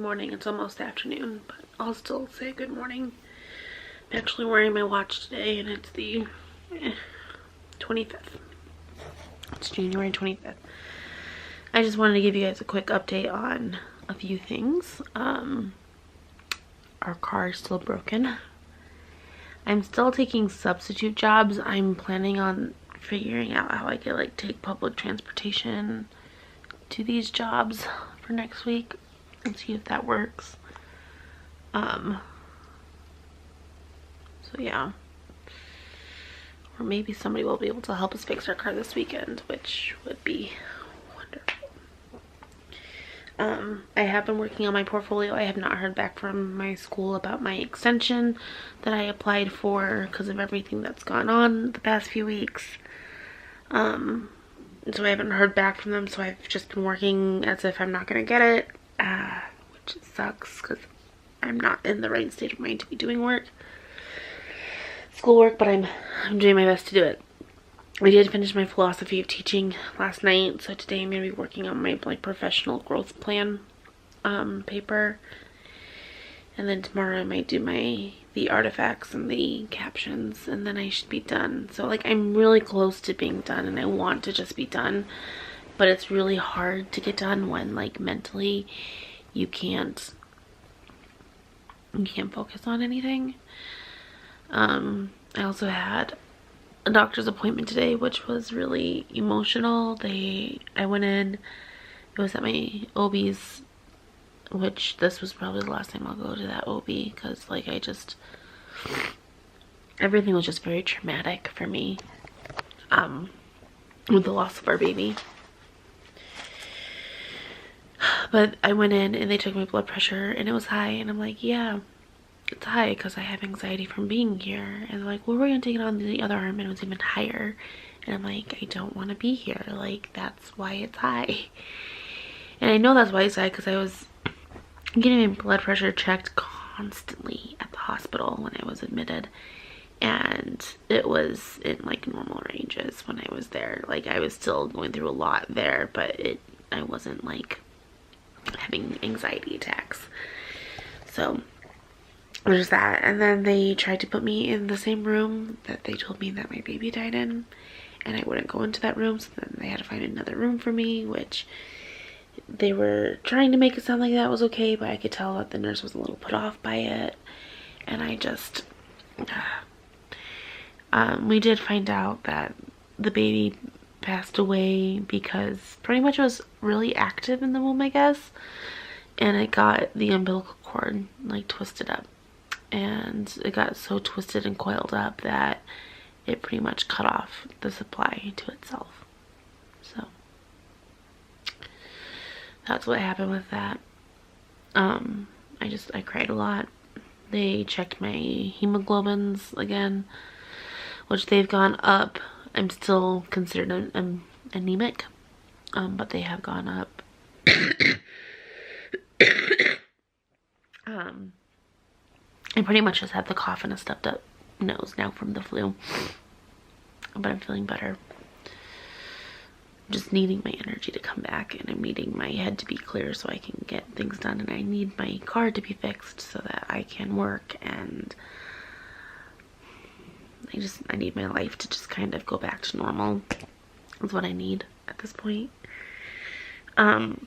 morning. It's almost afternoon, but I'll still say good morning. I'm actually wearing my watch today, and it's the 25th. It's January 25th. I just wanted to give you guys a quick update on a few things. Our car is still broken. I'm still taking substitute jobs. I'm planning on figuring out how I could like take public transportation to these jobs for next week and see if that works. So yeah, or maybe somebody will be able to help us fix our car this weekend, which would be wonderful. I have been working on my portfolio. I have not heard back from my school about my extension that I applied for because of everything that's gone on the past few weeks. So I haven't heard back from them, so I've just been working as if I'm not gonna get it, which sucks because I'm not in the right state of mind to be doing schoolwork, but I'm doing my best to do it. I did finish my philosophy of teaching last night, so today I'm gonna be working on my like professional growth plan paper, and then tomorrow I might do the artifacts and the captions, and then I should be done. So like I'm really close to being done, and I want to just be done, but it's really hard to get done when like mentally you can't focus on anything. I also had a doctor's appointment today, which was really emotional. I went in, it was at my OB's, which this was probably the last time I'll go to that OB, because like everything was just very traumatic for me with the loss of our baby. But I went in and they took my blood pressure and it was high, and I'm like, yeah, it's high because I have anxiety from being here. And they're like, well, we're gonna take it on the other arm, and it was even higher. And I'm like, I don't want to be here. Like, that's why it's high. And I know that's why it's high because I was getting my blood pressure checked constantly at the hospital when I was admitted, and it was in like normal ranges when I was there. Like, I was still going through a lot there, but I wasn't like having anxiety attacks. So there's that. And then they tried to put me in the same room that they told me that my baby died in, and I wouldn't go into that room, so then they had to find another room for me, which they were trying to make it sound like that was okay, but I could tell that the nurse was a little put off by it. And I just we did find out that the baby passed away because pretty much it was really active in the womb, I guess, and it got the umbilical cord like twisted up, and it got so twisted and coiled up that it pretty much cut off the supply to itself. So that's what happened with that. I cried a lot. They checked my hemoglobins again, which they've gone up. I'm still considered anemic, but they have gone up. I pretty much just have the cough and a stuffed up nose now from the flu, but I'm feeling better. Just needing my energy to come back, and I'm needing my head to be clear so I can get things done, and I need my car to be fixed so that I can work, and I need my life to just kind of go back to normal. Is what I need at this point. So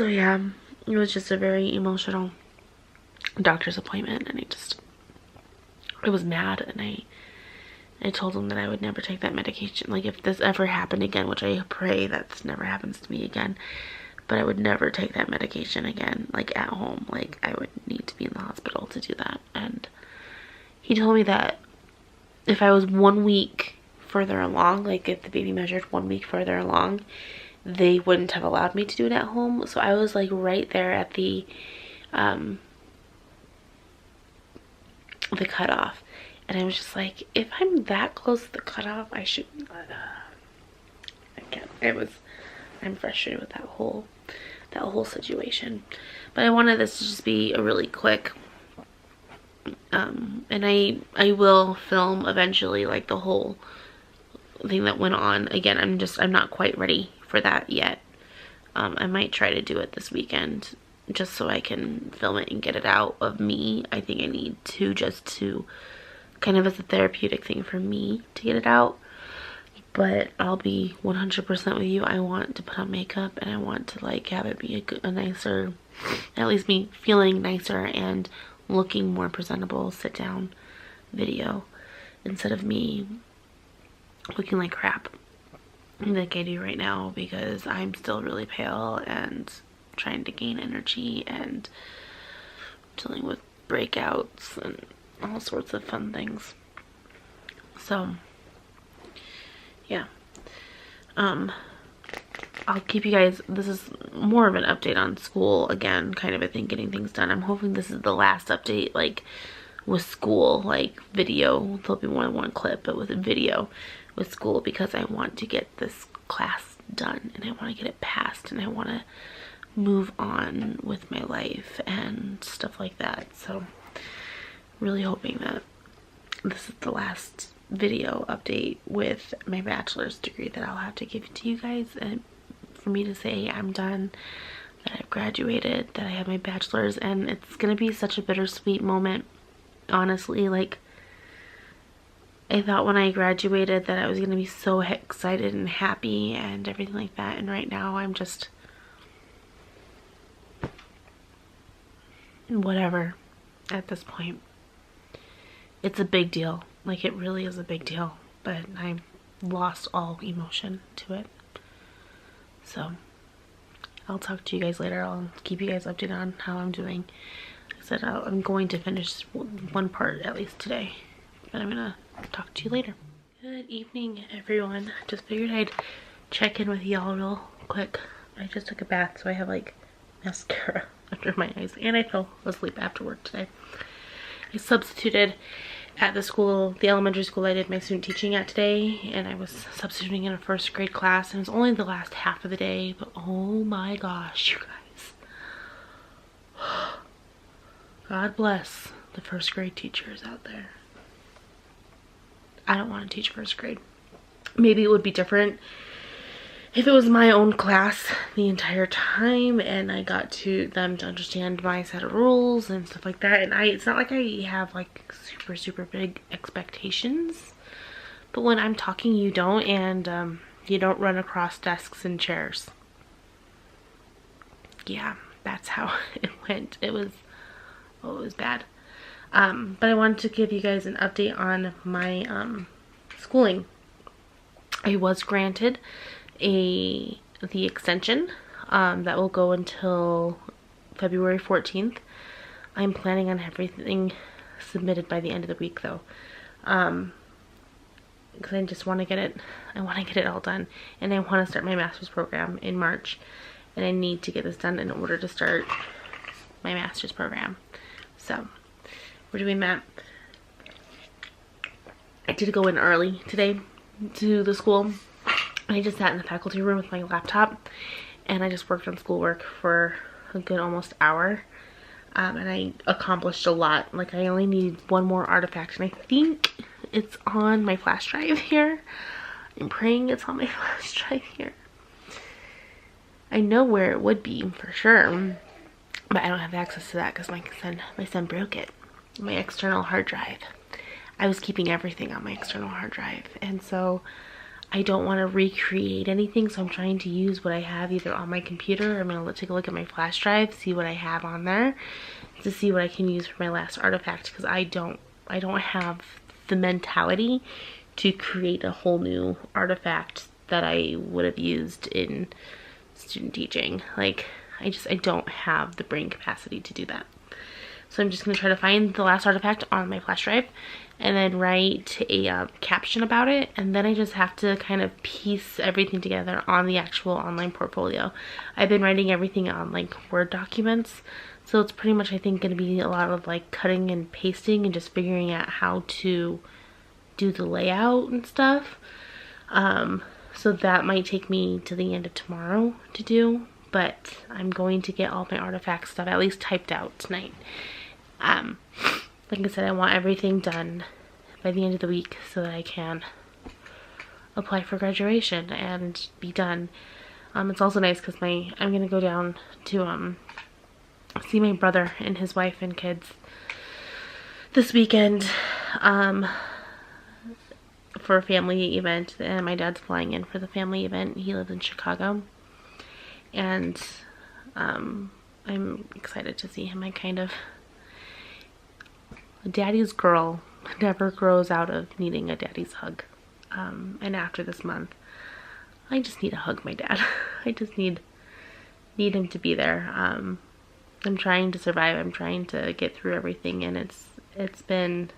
yeah, it was just a very emotional doctor's appointment, and I was mad, and I told him that I would never take that medication. Like, if this ever happened again, which I pray that this never happens to me again, but I would never take that medication again, like at home. Like, I would need to be in the hospital to do that. And he told me that if I was 1 week further along, like if the baby measured 1 week further along, they wouldn't have allowed me to do it at home. So I was like right there at the cutoff. And I was just like, if I'm that close to the cutoff, I should, I can't, I'm frustrated with that whole situation. But I wanted this to just be a really quick, and I will film eventually, like the whole thing that went on. Again, I'm not quite ready for that yet. I might try to do it this weekend just so I can film it and get it out of me. I think I need to, just to kind of as a therapeutic thing for me to get it out. But I'll be 100% with you. I want to put on makeup and I want to like have it be a nicer, at least me feeling nicer and looking more presentable sit down video instead of me looking like crap like I do right now, because I'm still really pale and trying to gain energy and dealing with breakouts and all sorts of fun things. So yeah, I'll keep you guys, this is more of an update on school again, kind of, I think, getting things done. I'm hoping this is the last update, like with school, like video. There'll be more than one clip, but with a video with school, because I want to get this class done and I want to get it passed and I want to move on with my life and stuff like that. So really hoping that this is the last video update with my bachelor's degree that I'll have to give to you guys, and for me to say I'm done, that I've graduated, that I have my bachelor's. And it's gonna be such a bittersweet moment, honestly. Like, I thought when I graduated that I was gonna be so excited and happy and everything like that, and right now I'm just whatever at this point. It's a big deal. Like, it really is a big deal, but I lost all emotion to it. So I'll talk to you guys later. I'll keep you guys updated on how I'm doing. Like I said, I'm going to finish one part at least today, but I'm gonna talk to you later. Good evening, everyone. Just figured I'd check in with y'all real quick. I just took a bath, so I have like mascara under my eyes, and I fell asleep after work today. I substituted at the school, the elementary school I did my student teaching at today, and I was substituting in a first grade class, and it was only the last half of the day, but oh my gosh, you guys. God bless the first grade teachers out there. I don't want to teach first grade. Maybe it would be different if it was my own class the entire time and I got them to understand my set of rules and stuff like that. And it's not like I have like super big expectations, but when I'm talking you don't, and you don't run across desks and chairs. Yeah, that's how it went. It was bad. But I wanted to give you guys an update on my schooling. I was granted the extension that will go until February 14th. I'm planning on everything submitted by the end of the week though, because I just want to get it all done, and I want to start my master's program in March, and I need to get this done in order to start my master's program. So we're doing that. I did go in early today to the school. I just sat in the faculty room with my laptop and I just worked on schoolwork for a good almost hour, and I accomplished a lot. Like, I only need one more artifact, and I think it's on my flash drive here. I'm praying it's on my flash drive here. I know where it would be for sure, but I don't have access to that because my son broke it. My external hard drive. I was keeping everything on my external hard drive, and so I don't want to recreate anything, so I'm trying to use what I have either on my computer, or I'm going to take a look at my flash drive, see what I have on there, to see what I can use for my last artifact, because I don't have the mentality to create a whole new artifact that I would have used in student teaching. Like, I don't have the brain capacity to do that. So I'm just going to try to find the last artifact on my flash drive and then write a caption about it, and then I just have to kind of piece everything together on the actual online portfolio. I've been writing everything on like Word documents, so it's pretty much, I think, going to be a lot of like cutting and pasting and just figuring out how to do the layout and stuff. So that might take me to the end of tomorrow to do, but I'm going to get all my artifact stuff at least typed out tonight. Like I said, I want everything done by the end of the week so that I can apply for graduation and be done. It's also nice because I'm gonna go down to see my brother and his wife and kids this weekend for a family event, and my dad's flying in for the family event. He lives in Chicago, and I'm excited to see him. A daddy's girl never grows out of needing a daddy's hug, and after this month I just need to hug my dad. I just need him to be there. I'm trying to survive. I'm trying to get through everything, and it's been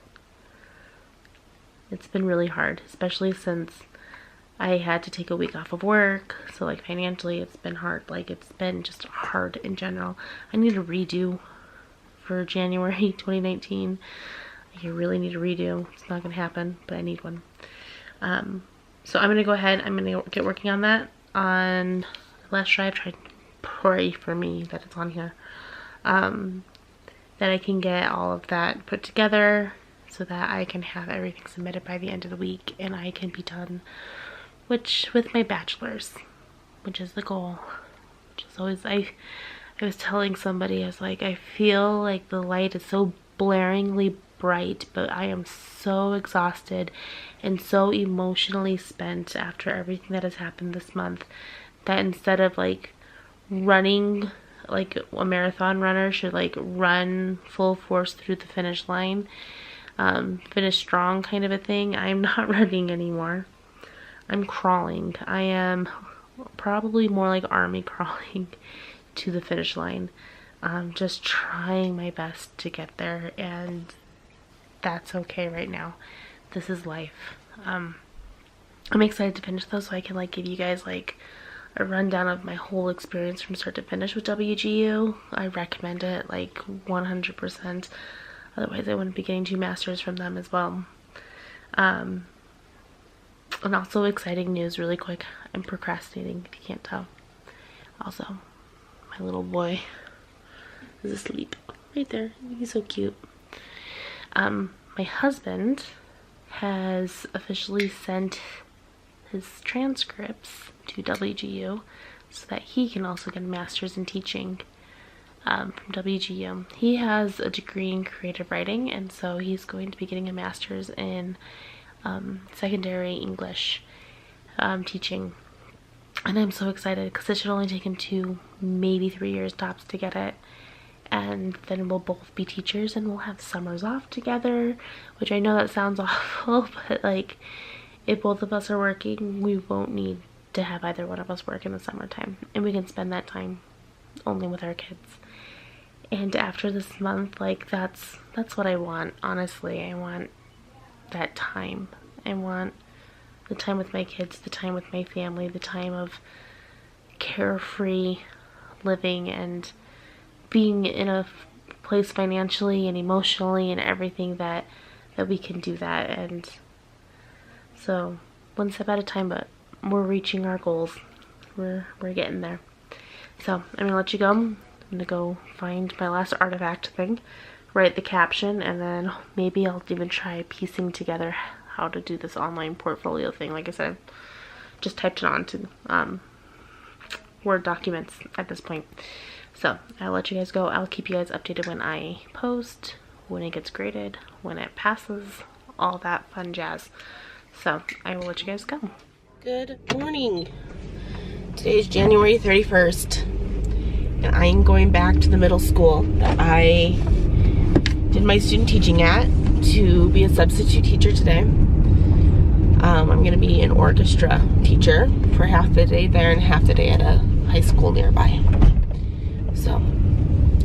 really hard, especially since I had to take a week off of work. So like financially it's been hard. Like it's been just hard in general. I need a redo for January 2019. I really need a redo. It's not gonna happen, but I need one. So I'm gonna go ahead, I'm gonna get working on that. On the last drive, try to pray for me that it's on here. That I can get all of that put together so that I can have everything submitted by the end of the week and I can be done with my bachelor's, which is the goal. Which is always, I was telling somebody, I was like, I feel like the light is so blaringly bright, but I am so exhausted and so emotionally spent after everything that has happened this month that instead of like running like a marathon runner should like run full force through the finish line, finish strong kind of a thing, I'm not running anymore. I'm crawling. I am probably more like army crawling to the finish line. Just trying my best to get there, and that's okay right now. This is life. I'm excited to finish though, so I can like give you guys like a rundown of my whole experience from start to finish with WGU. I recommend it like 100%. Otherwise I wouldn't be getting 2 masters from them as well. And also exciting news really quick. I'm procrastinating if you can't tell. Also, my little boy is asleep right there. He's so cute. My husband has officially sent his transcripts to WGU so that he can also get a master's in teaching from WGU. He has a degree in creative writing, and so he's going to be getting a master's in secondary English teaching. And I'm so excited because it should only take him 2, maybe 3 years tops to get it. And then we'll both be teachers and we'll have summers off together, which I know that sounds awful, but like if both of us are working, we won't need to have either one of us work in the summertime, and we can spend that time only with our kids. And after this month, like that's what I want. Honestly, I want that time. I want the time with my kids, the time with my family, the time of carefree living and being in a place financially and emotionally and everything that we can do that. And so one step at a time, but we're reaching our goals. We're getting there. So I'm gonna let you go. I'm gonna go find my last artifact thing, write the caption, and then maybe I'll even try piecing together how to do this online portfolio thing. Like I said, just typed it onto Word documents at this point. So I'll let you guys go. I'll keep you guys updated when I post, when it gets graded, when it passes, all that fun jazz. So I will let you guys go. Good morning. Today is January 31st, and I am going back to the middle school that I did my student teaching at to be a substitute teacher today. I'm going to be an orchestra teacher for half the day there and half the day at a high school nearby. So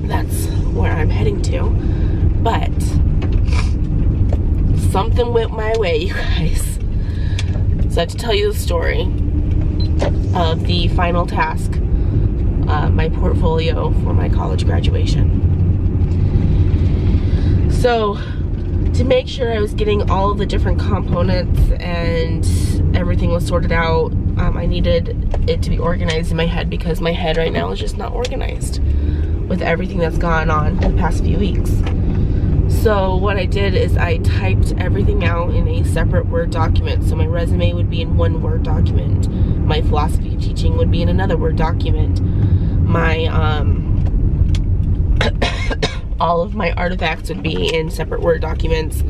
that's where I'm heading to. But something went my way, you guys. So I have to tell you the story of the final task, my portfolio for my college graduation. So to make sure I was getting all of the different components and everything was sorted out, I needed it to be organized in my head, because my head right now is just not organized with everything that's gone on in the past few weeks. So what I did is I typed everything out in a separate Word document. So my resume would be in one Word document. My philosophy of teaching would be in another Word document. My, all of my artifacts would be in separate Word documents.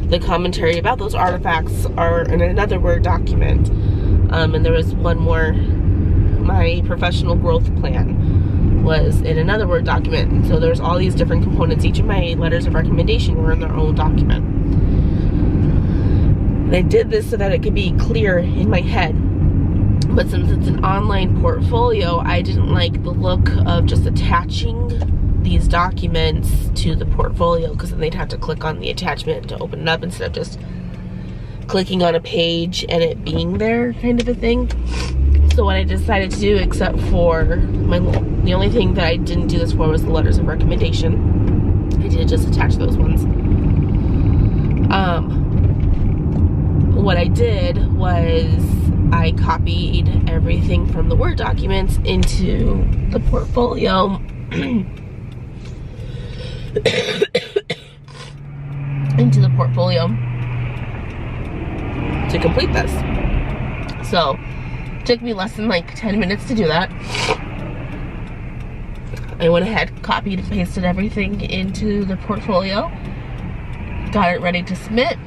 The commentary about those artifacts are in another Word document. And there was one more, my professional growth plan was in another Word document. And so there's all these different components. Each of my letters of recommendation were in their own document. And I did this so that it could be clear in my head. But since it's an online portfolio, I didn't like the look of just attaching these documents to the portfolio, because then they'd have to click on the attachment to open it up instead of just clicking on a page and it being there, kind of a thing. So what I decided to do, except for the only thing that I didn't do this for was the letters of recommendation. I did just attach those ones. What I did was I copied everything from the Word documents into the portfolio. Into the portfolio to complete this. So it took me less than like 10 minutes to do that. I went ahead, copied and pasted everything into the portfolio, got it ready to submit,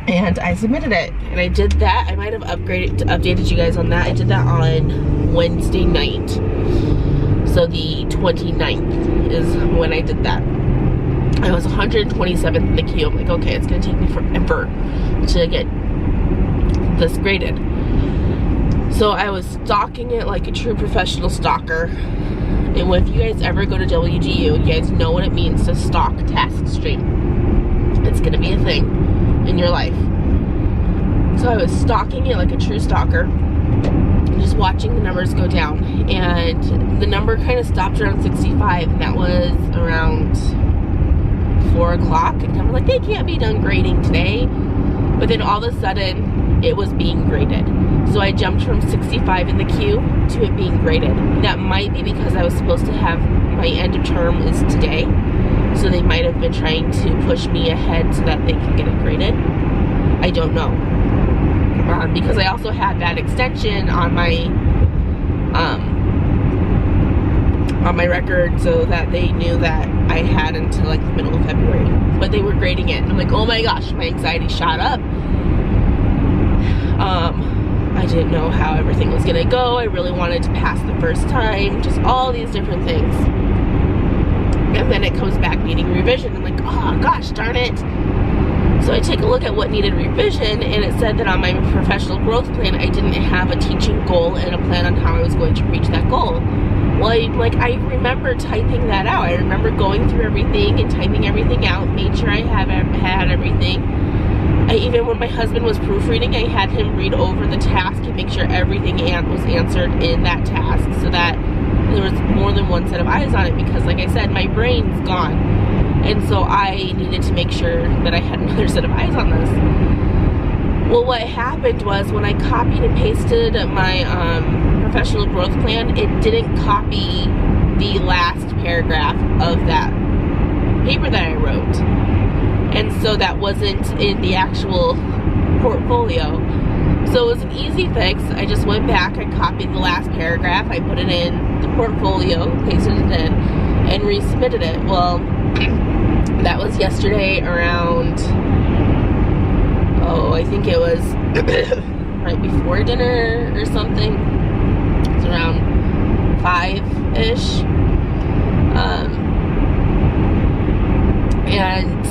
and I submitted it. And I did that, I might have updated you guys on that. I did that on Wednesday night. So the 29th is when I did that. I was 127th in the queue. I'm like, okay, it's gonna take me forever to get this graded. So I was stalking it like a true professional stalker. And if you guys ever go to WGU, you guys know what it means to stalk task stream. It's gonna be a thing in your life. So I was stalking it like a true stalker, just watching the numbers go down. And the number kind of stopped around 65, and that was around 4 o'clock. And I'm like, they can't be done grading today. But then all of a sudden, it was being graded. So I jumped from 65 in the queue to it being graded. That might be because I was supposed to have, my end of term is today. So they might have been trying to push me ahead so that they can get it graded. I don't know. Because I also had that extension on my record, so that they knew that I had until like the middle of February. But they were grading it, and I'm like, oh my gosh, my anxiety shot up. I didn't know how everything was gonna go. I really wanted to pass the first time, just all these different things. And then it comes back needing revision. I'm like, oh gosh, darn it. So I take a look at what needed revision, and it said that on my professional growth plan, I didn't have a teaching goal and a plan on how I was going to reach that goal. Well, I remember typing that out. I remember going through everything and typing everything out, made sure I had everything. Even when my husband was proofreading, I had him read over the task and make sure everything was answered in that task, so that there was more than one set of eyes on it, because like I said, my brain's gone. And so I needed to make sure that I had another set of eyes on this. Well, what happened was when I copied and pasted my professional growth plan, it didn't copy the last paragraph of that paper that I wrote. And so that wasn't in the actual portfolio. So it was an easy fix. I just went back, I copied the last paragraph, I put it in the portfolio, pasted it in, and resubmitted it. Well, that was yesterday around, I think it was right before dinner or something. It's around 5-ish. And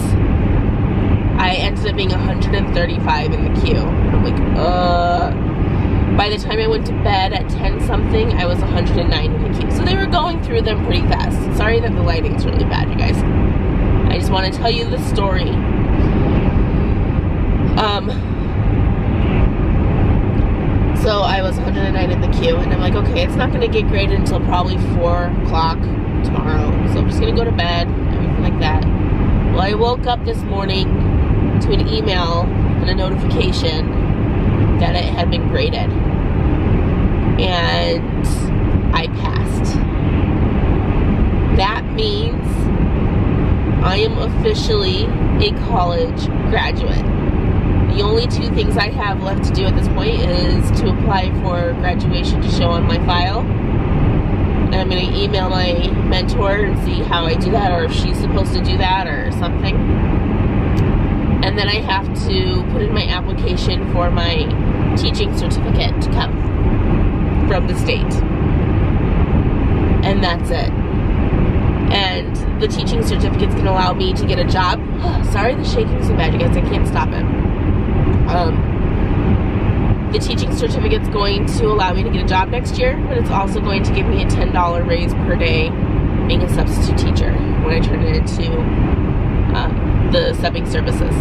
I ended up being 135 in the queue. I'm like, by the time I went to bed at 10 something, I was 109 in the queue. So they were going through them pretty fast. Sorry that the lighting's really bad, you guys. I just want to tell you the story. So I was 109 in the queue, and I'm like, okay, it's not going to get graded until probably 4 o'clock tomorrow. So I'm just going to go to bed, everything like that. Well, I woke up this morning to an email and a notification that it had been graded. And I passed. That means I am officially a college graduate. The only two things I have left to do at this point is to apply for graduation to show on my file. And I'm going to email my mentor and see how I do that, or if she's supposed to do that or something. And then I have to put in my application for my teaching certificate to come from the state. And that's it. And the teaching certificate's gonna allow me to get a job. Sorry, the shaking so bad, you guys, I can't stop it. The teaching certificate's going to allow me to get a job next year, but it's also going to give me a $10 raise per day being a substitute teacher when I turn it into the subbing services.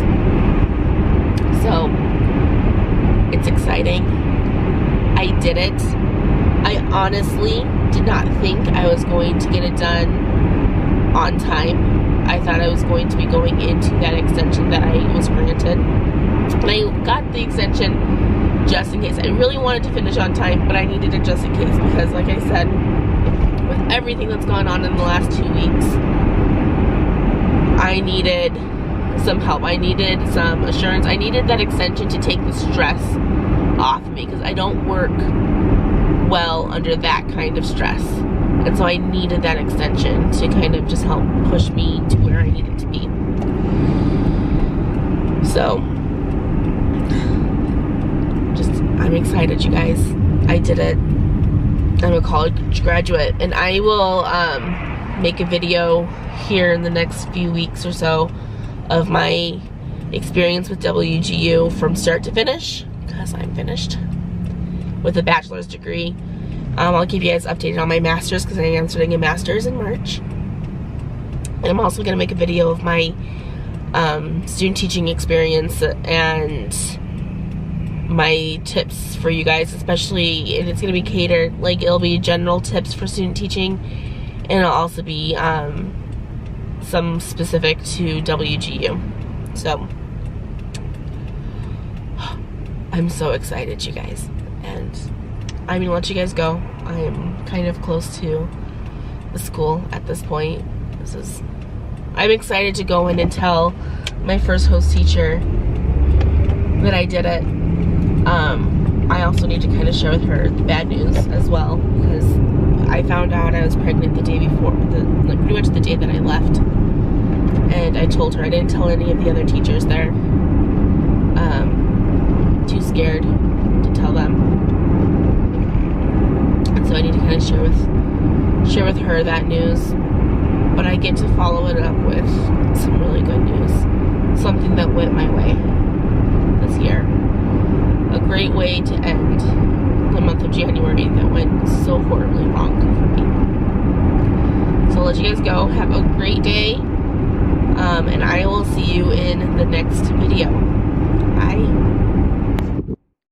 So, it's exciting. I did it. I honestly did not think I was going to get it done on time. I thought I was going to be going into that extension that I was granted. And I got the extension just in case. I really wanted to finish on time, but I needed it just in case because, like I said, with everything that's gone on in the last 2 weeks, I needed some help. I needed some assurance. I needed that extension to take the stress off me because I don't work well under that kind of stress. And so I needed that extension to kind of just help push me to where I needed to be. So, I'm excited, you guys. I did it. I'm a college graduate, and I will make a video here in the next few weeks or so of my experience with WGU from start to finish, because I'm finished with a bachelor's degree. I'll keep you guys updated on my master's because I am starting a master's in March. And I'm also going to make a video of my student teaching experience and my tips for you guys, especially, and it's going to be catered, like it'll be general tips for student teaching, and it'll also be some specific to WGU. So, I'm so excited, you guys, and I'm going to let you guys go. I am kind of close to the school at this point. I'm excited to go in and tell my first host teacher that I did it. I also need to kind of share with her the bad news as well, because I found out I was pregnant the day before, like pretty much the day that I left, and I told her. I didn't tell any of the other teachers there. Too scared to tell them, and so I need to kind of share with her that news. But I get to follow it up with some really good news, something that went my way this year. A great way to end the month of January that went so horribly wrong for me. So I'll let you guys go. Have a great day. And I will see you in the next video. Bye.